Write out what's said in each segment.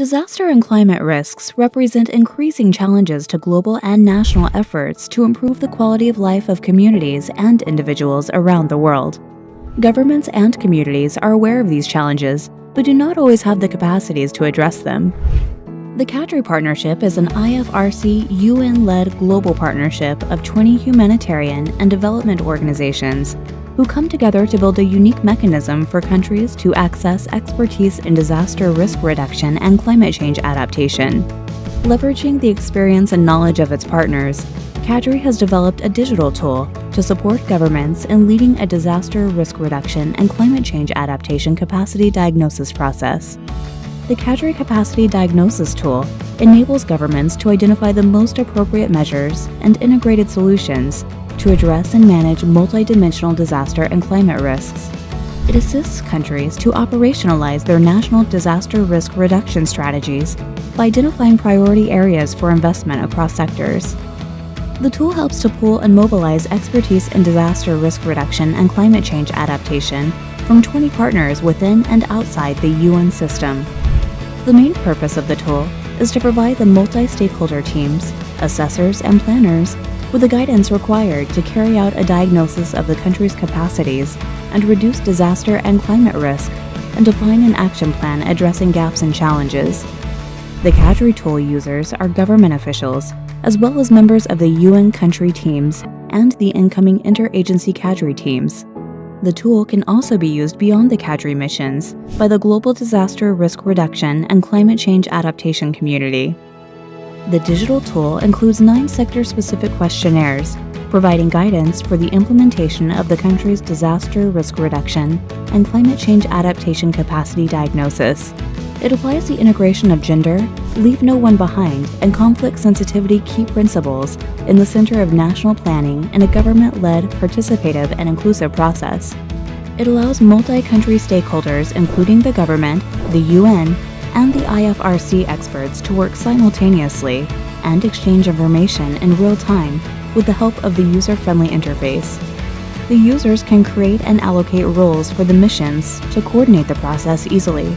Disaster and climate risks represent increasing challenges to global and national efforts to improve the quality of life of communities and individuals around the world. Governments and communities are aware of these challenges, but do not always have the capacities to address them. The CADRI Partnership is an IFRC UN-led global partnership of 20 humanitarian and development organizations who come together to build a unique mechanism for countries to access expertise in disaster risk reduction and climate change adaptation. Leveraging the experience and knowledge of its partners, CADRI has developed a digital tool to support governments in leading a disaster risk reduction and climate change adaptation capacity diagnosis process. The CADRI Capacity Diagnosis Tool enables governments to identify the most appropriate measures and integrated solutions to address and manage multidimensional disaster and climate risks. It assists countries to operationalize their national disaster risk reduction strategies by identifying priority areas for investment across sectors. The tool helps to pool and mobilize expertise in disaster risk reduction and climate change adaptation from 20 partners within and outside the UN system. The main purpose of the tool is to provide the multi-stakeholder teams, assessors, and planners with the guidance required to carry out a diagnosis of the country's capacities and reduce disaster and climate risk, and define an action plan addressing gaps and challenges. The CADRI tool users are government officials, as well as members of the UN country teams and the incoming interagency CADRI teams. The tool can also be used beyond the CADRI missions by the global disaster risk reduction and climate change adaptation community. The digital tool includes 9 sector-specific questionnaires, providing guidance for the implementation of the country's disaster risk reduction and climate change adaptation capacity diagnosis. It applies the integration of gender, leave no one behind, and conflict sensitivity key principles in the center of national planning in a government-led, participative, and inclusive process. It allows multi-country stakeholders, including the government, the UN, and the IFRC experts to work simultaneously and exchange information in real time with the help of the user-friendly interface. The users can create and allocate roles for the missions to coordinate the process easily.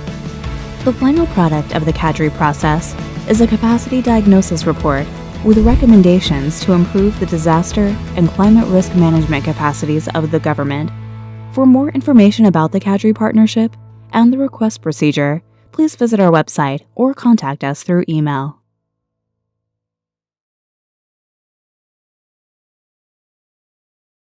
The final product of the CADRI process is a capacity diagnosis report with recommendations to improve the disaster and climate risk management capacities of the government. For more information about the CADRI partnership and the request procedure, please visit our website or contact us through email.